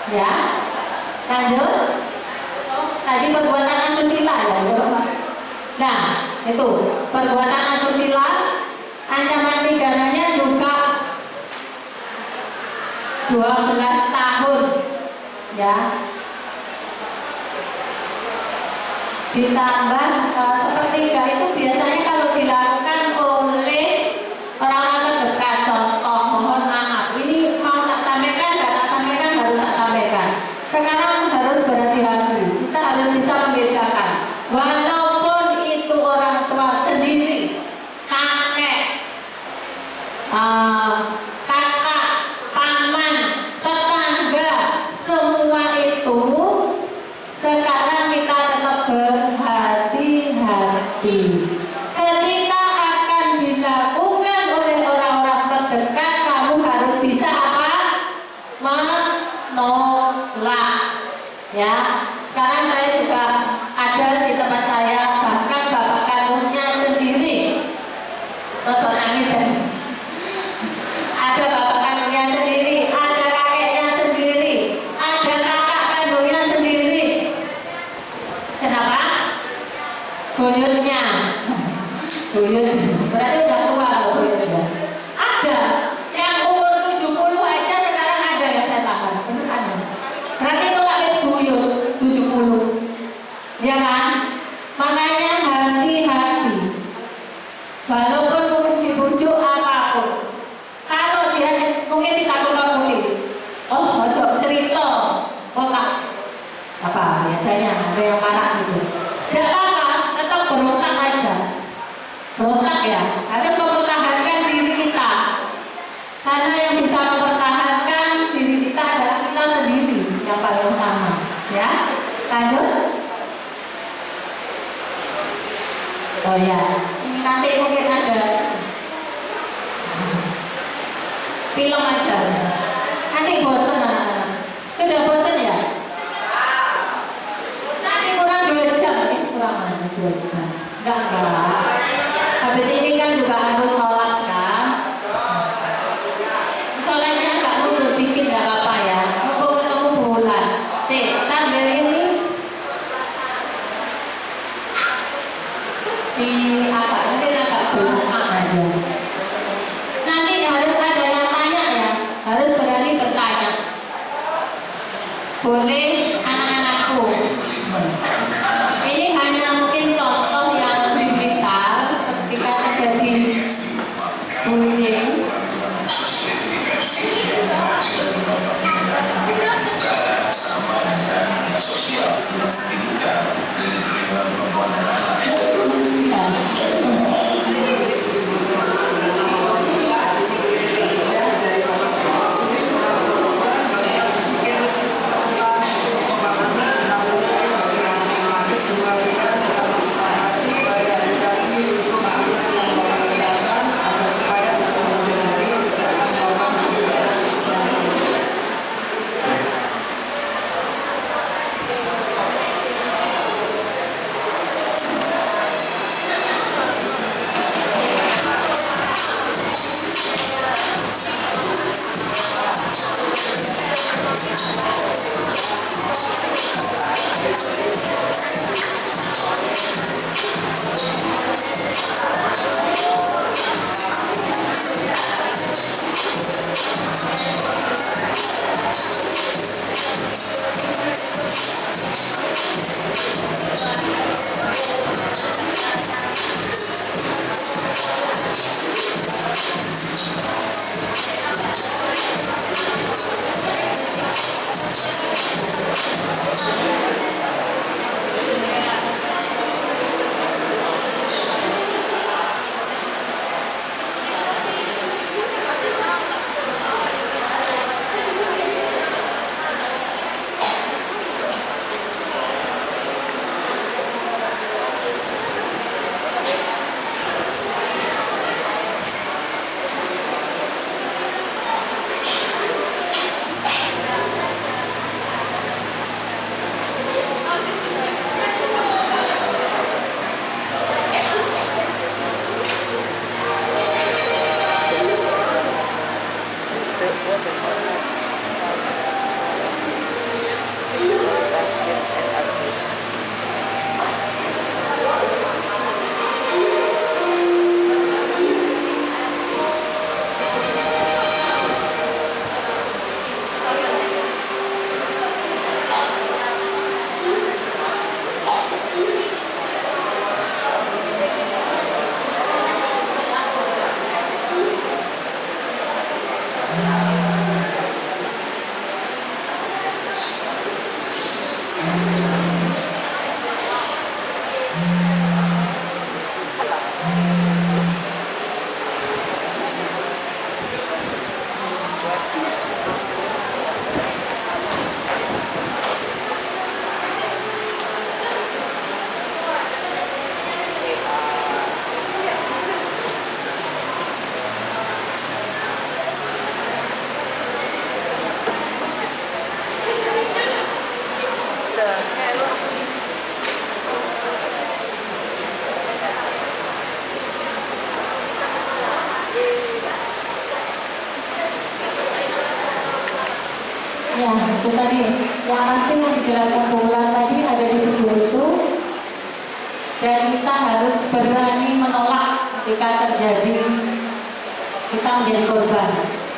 Ya, lanjut. Tadi perbuatan asusila ya, nah itu perbuatan asusila, ancaman pidananya juga 12 tahun, ya. Ditambah sepertiga itu biasanya kalau dilakukan oleh orang-orang terdekat. Contoh, mohon maaf, ini mau tak sampaikan, nggak tak sampaikan, harus tak sampaikan. Sekarang harus berhati-hati. Kita harus bisa membedakan. Walaupun itu orang tua sendiri, kakek, kakak, paman, tetangga, semua itu sekarang kita tetap berhati-hati. Ketika akan dilakukan oleh orang-orang terdekat, kamu harus bisa apa? Menolak. Ya, sekarang saya juga ada di tempat saya, bahkan bapak kandungnya sendiri nonton nangis ya. Ada bapak kandungnya sendiri, ada kakeknya sendiri, ada kakak kandungnya sendiri. Kenapa? Buyutnya, buyut berarti udah tua loh buyutnya. Ada yang umur 70 aja sekarang ada yang saya tahu, ada. Berarti itu lagi buyut 70, ya kan? Makanya hati-hati. Walaupun mungkin dibujuk apapun, kalau dia mungkin ditakut-takuti, oh ojo cerita, otak apa biasanya ada yang marah gitu. Tidak apa-apa, tetap berontak aja, berontak ya. Harus mempertahankan diri kita, karena yang bisa mempertahankan diri kita adalah kita sendiri yang paling utama. Ya, lanjut. Oh ya, ini nanti mungkin ada film aja. Nanti bosan anak-anak. Sudah bosan ya? Nanti kurang 2 jam, ini kurang mana 2 jam? Enggak. Habis ini kan juga harus sholat kan? Sholatnya agak mundur dikit, enggak apa-apa ya. Mau ketemu bulan. Sambil ini di apa? Mungkin agak belakang aja. Nanti harus ada yang tanya ya, harus berani bertanya. Boleh anak-anakku. Ini hanya mungkin contoh yang digital ketika terjadi bullying. menjadi korban,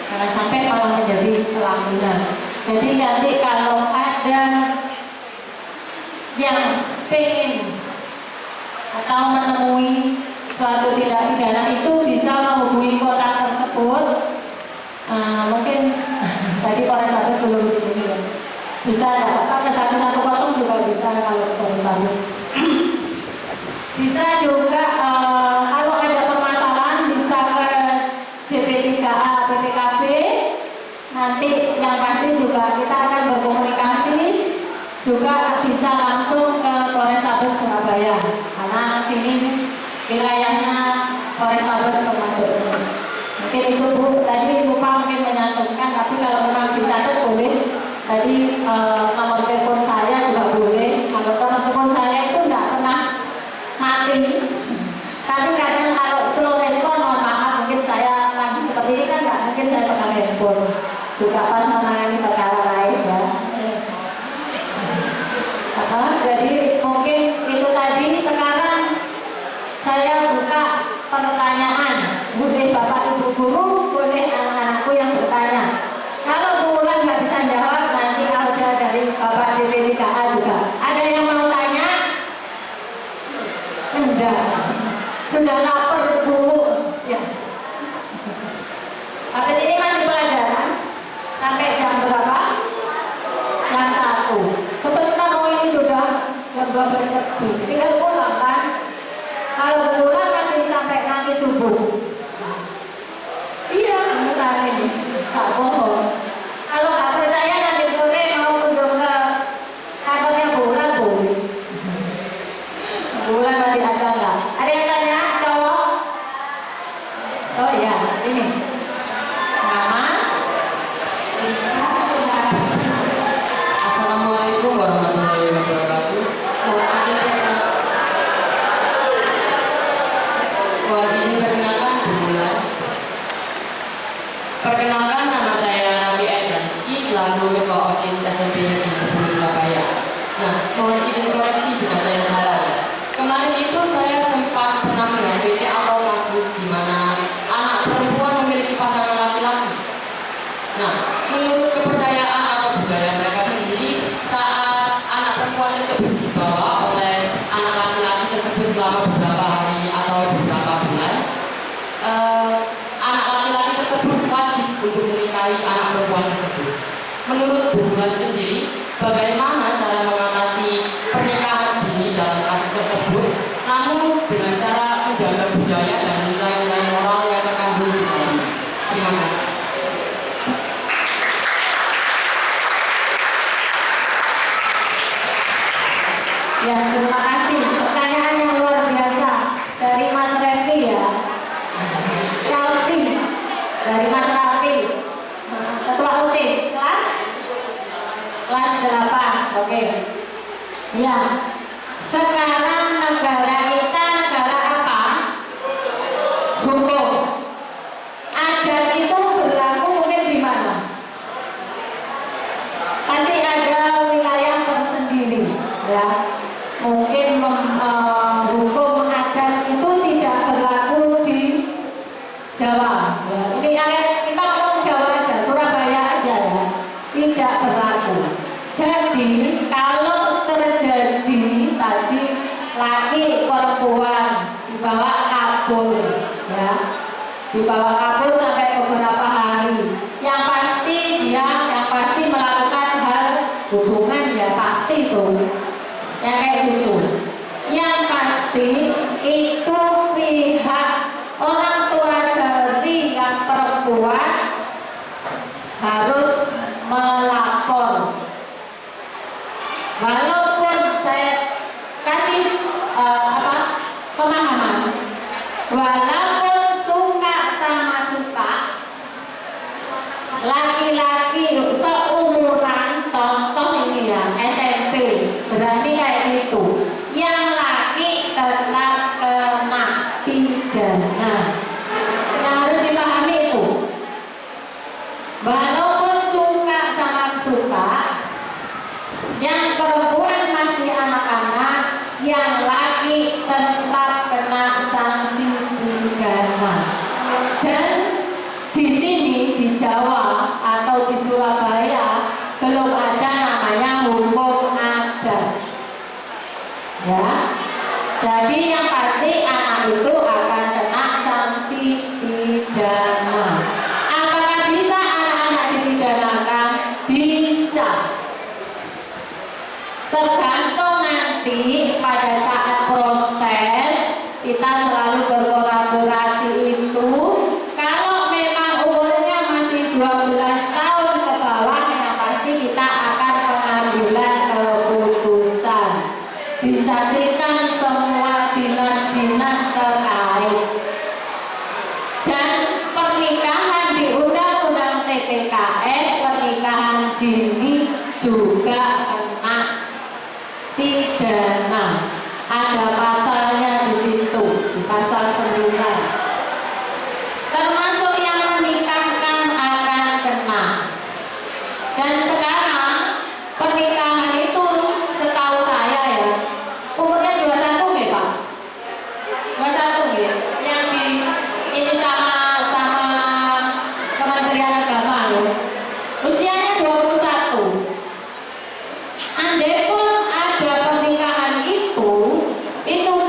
jangan sampai malah menjadi pelakunya. Jadi nanti kalau ada yang pengen atau menemui suatu tindak pidana itu bisa menghubungi kontak tersebut. Mungkin tadi Polrestabes belum begini ya. Bisa ke 110 juga bisa kalau Polrestabes. Bisa juga kalau ada permasalahan bisa ke DP3A, PPKB. Nanti yang pasti juga kita akan berkomunikasi, juga bisa langsung ke Polrestabes Surabaya karena sini wilayahnya Polrestabes termasuk. Mungkin itu Bu, tadi Ibu Pak mungkin menyantumkan, tapi kalau memang dicatat boleh. Tadi nomor telepon saya juga boleh. Kalau nomor telepon saya itu tidak pernah mati. Tapi kadang kalau slow respon, mohon maaf, mungkin saya lagi seperti ini kan nggak mungkin saya pegang handphone. Juga pas menangani perkara lain ya. Jadi mungkin itu tadi. Sekarang saya buka pertanyaan. Boleh Bapak Ibu Guru, boleh anak-anakku yang bertanya. Kalau Bu Wulan nggak bisa jawab, nanti aja dari Bapak DP3A juga. Ada yang mau tanya? Enggak. Sudah lapar Bu. Ya. Habis ini masih pelajaran. Sampai jam berapa? Jam 1. Kebetulan ini sudah jam 12 lebih. Tinggal pulang kan? Kalau pulang masih sampai nanti subuh. Iya, beneran ini. Tak bohong. Kalau nggak percaya nanti sore mau kunjung ke kantornya Bulan boleh. Bulan masih ada nggak? Ada yang tanya? Cowok? Oh iya, ini. Nama?
Assalamualaikum warahmatullahi wabarakatuh. Izin perkenalkan Bu Wulan. Perkenalkan, nama saya Nabi Rizky, selaku Ketua OSIS SMP Negeri 10 Surabaya. Nah, mohon izin koreksi jika saya salah. Kemarin itu saya sempat pernah mengikuti atau kasus di mana anak perempuan memiliki pasangan laki-laki. Nah, menurut kepercayaan atau budaya mereka sendiri, saat anak perempuan tersebut dibawa oleh anak laki-laki tersebut selama beberapa hari atau beberapa bulan, anak laki-laki tersebut wajib untuk menikahi anak perempuan tersebut. Menurut Bu Wulan sendiri, bagaimana cara mengatasi pernikahan dini dalam kasus tersebut, namun dengan cara menjaga budaya dan nilai-nilai moral yang terkandung di dalamnya? Terima kasih.
Ya, terima kasih. Pertanyaan yang luar biasa dari Mas Revi ya. Raffi, dari Mas Raffi, Ketua OSIS kelas 8. Oke. Ya. Sekarang negara kita negara apa? Hukum. Adat itu berlaku mungkin di mana? Pasti ada wilayah tersendiri, ya. Mungkin hukum adat itu tidak berlaku di Jawa. Ya. Ini kita ngomong Jawa aja, Surabaya aja ya, tidak berlaku. Jadi kalau terjadi tadi laki perempuan dibawa kabur, ya, dibawa kabur sampai beberapa hari. Yang pasti melakukan hal hubungan ya pasti tuh. Ya kayak gitu. Yang pasti itu pihak orang tua dari yang perempuan harus melapor. Walaupun saya kasih pemahaman, walaupun suka sama suka, laki-laki seumuran, contoh ini ya SMP, berarti kayak gitu. Yang laki tetap kena pidana. Yang harus dipahami itu, walaupun suka sama suka, yang perempuan masih anak-anak, yang laki tetap kena sanksi pidana. Ya. Jadi yang pasti anak itu akan kena sanksi pidana. Apakah bisa anak-anak dipidanakan? Bisa. Tergantung nanti pada saat proses kita selalu berkolaborasi itu. Kalau memang umurnya masih 12 tahun ke bawah, yang pasti kita akan pengambilan keputusan. Disaksikan semua dinas-dinas terkait. Dan pernikahan di Undang-Undang TPKS, pernikahan dini juga kena pidana. Ada pasalnya di situ, di pasal 9. Termasuk yang menikahkan akan kena. Dan sekarang pernikahan itu setahu saya ya, umurnya 21 nggih Pak? 21 nggih. Yang di ini sama Kementerian Agama loh. Usianya 21. Andai pun ada pernikahan itu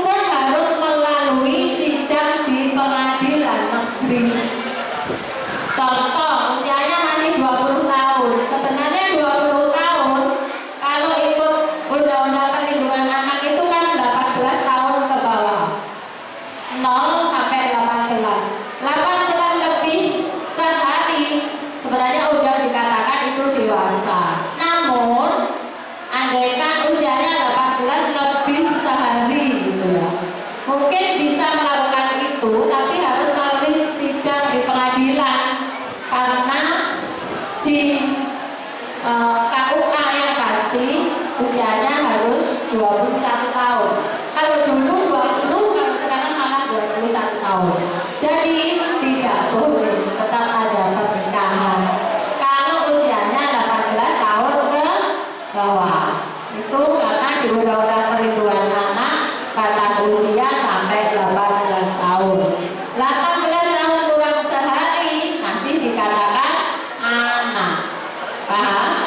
pun harus melalui sidang di pengadilan negeri. Contoh, usianya masih 20 tahun. Sebenarnya 20 tahun kalau ikut Undang-Undang Perlindungan Anak itu kan 18 tahun ke bawah. 0 sampai 18. 18 lebih sehari sebenarnya udah dikatakan itu dewasa. Namun andaikan usianya 18 lebih sehari gitu ya, mungkin bisa melakukan itu, tapi harus melalui sidang di pengadilan karena di KUA yang pasti usianya harus 21 tahun. Kalau dulu 20, kalau sekarang malah 21 tahun. Jadi tidak boleh, tetap ada pernikahan kalau usianya 18 tahun ke bawah. Itu karena di Undang-Undang Perlindungan Anak batas usia sampai 18 tahun. 18 tahun kurang sehari masih dikatakan anak. Paham?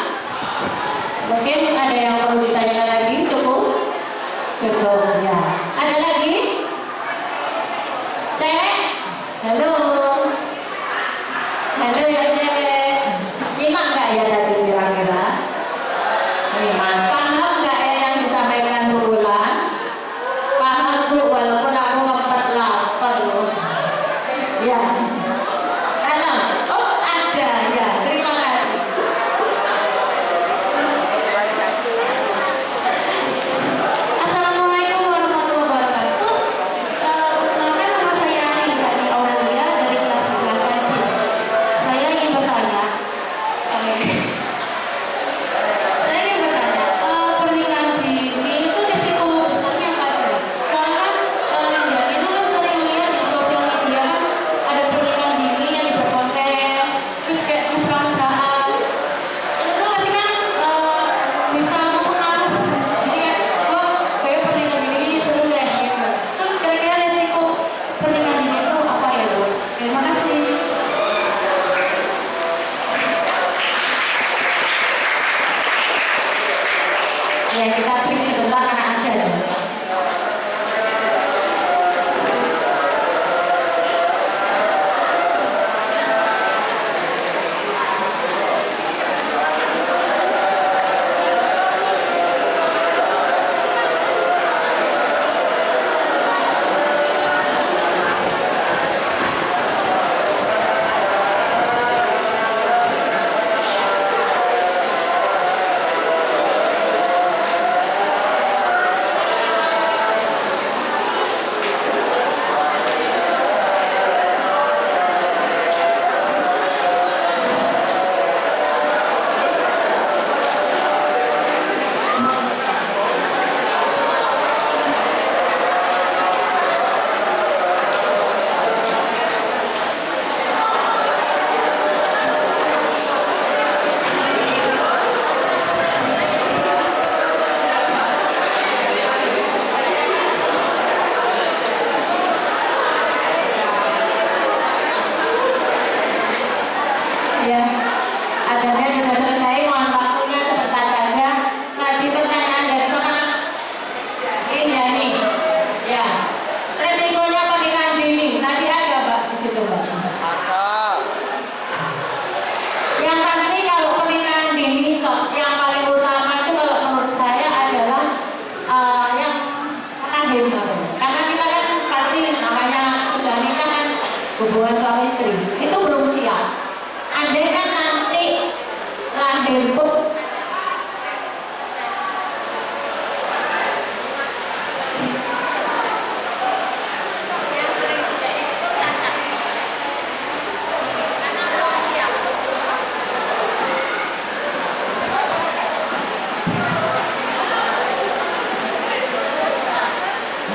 Mungkin ada yang perlu ditanyakan lagi? Cukup? Cukup ya. Ada lagi? Cewek? Halo. Halo ya cewek. Nyimak nggak ya tadi kira-kira? Nyimak. Paham nggak ya yang disampaikan Bu Ulan? Paham Bu, walaupun aku ngempet lapar loh. Ya. Halo. Oh ada ya. Terima kasih. Assalamualaikum warahmatullahi wabarakatuh. Perkenalkan nama saya Ani dari Aurelia yang lahir karena kita kan pasti namanya sudah nikah kan hubungan suami istri itu belum siap. Andai kan nanti lahir pun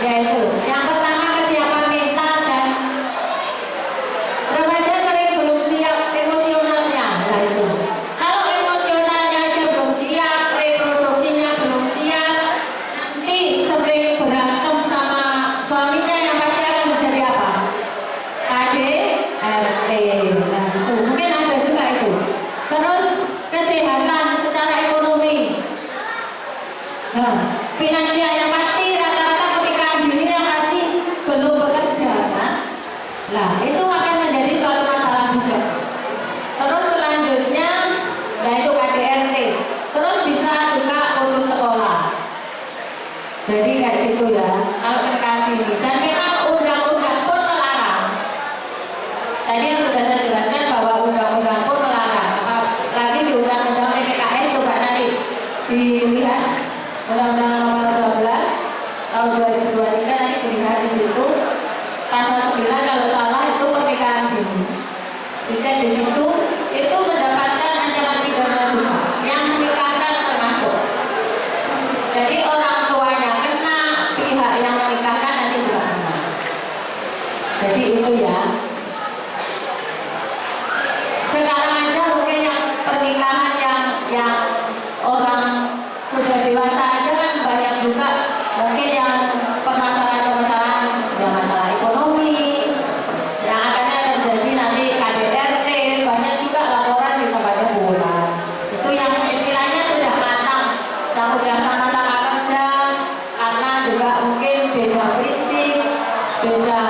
yaitu yang pertama kesiapan mental dan remaja sering belum siap emosionalnya. Nah itu kalau emosionalnya aja belum siap, reproduksinya belum siap, nanti sering berantem sama suaminya yang pasti akan menjadi apa? KDRT. Nah itu mungkin ada juga itu. Terus kesehatan secara ekonomi, nah finansial yang pasti rata-rata belum bekerja kan? Nah itu akan menjadi suatu masalah juga. Terus selanjutnya yaitu KDRT. Terus bisa juga urus sekolah. Jadi kayak gitu ya kalau terkait ini. Dan memang undang-undang pun melarang. Tadi yang sudah saya jelaskan bahwa undang-undang pun melarang. Apalagi di undang-undang PKS coba nanti dilihat undang-undang nomor 12 tahun 2023 nanti dilihat di situ pasal 9 kalau salah itu pernikahan dini. Jika di situ itu mendapatkan ancaman pidana juga yang menikahkan termasuk. Jadi orang tuanya kena, pihak yang menikahkan nanti juga kena. Jadi itu ya. Sekarang aja mungkin yang pernikahan yang orang sudah dewasa aja kan banyak juga mungkin yang permasalahan-permasalahan yang masalah ekonomi yang akhirnya terjadi nanti KDRT, banyak juga laporan di tempatnya bulan itu yang istilahnya sudah matang, yang sudah sama-sama kerja karena juga mungkin beda prinsip, beda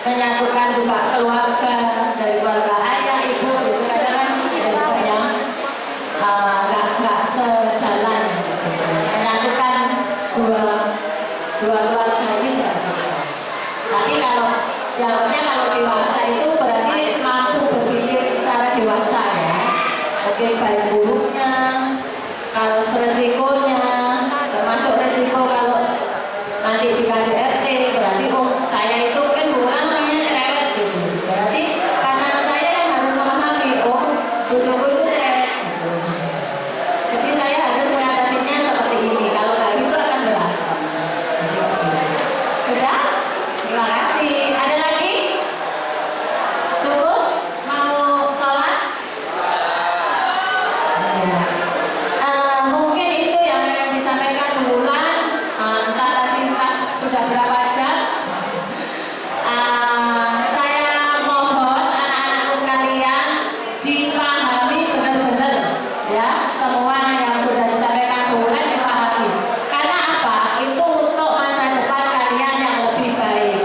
menyatukan juga keluarga dari keluarga ayah, ibu itu kadang-kadang juga yang nggak sejalan menyatukan dua keluarga ini tidak susah. Tapi kalau jawabnya kalau dewasa itu berarti mampu berpikir secara dewasa ya. Mungkin baik buruknya, kalau resikonya, termasuk resiko kalau nanti di KDRT berarti saya itu kan bukan namanya cerewet gitu. Berarti pasangan saya yang harus memahami bujuku itu cerewet gitu. Jadi saya harus mengatasinya seperti ini. Kalau nggak gitu akan berat. Sudah? Terima kasih. Ada lagi? Cukup? Mau sholat? Mungkin itu yang disampaikan bulan. Entah tadi sudah berapa jam. Saya mohon anak-anakku sekalian dipahami benar-benar ya semua yang sudah disampaikan bulan dipahami. Karena apa? Itu untuk masa depan kalian yang lebih baik.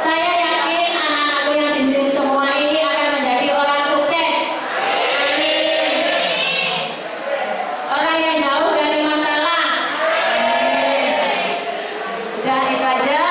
Saya yakin anak-anakku yang di sini semua ini akan menjadi orang sukses. Amin. Orang yang jauh dari masalah. Amin. Sudah itu aja.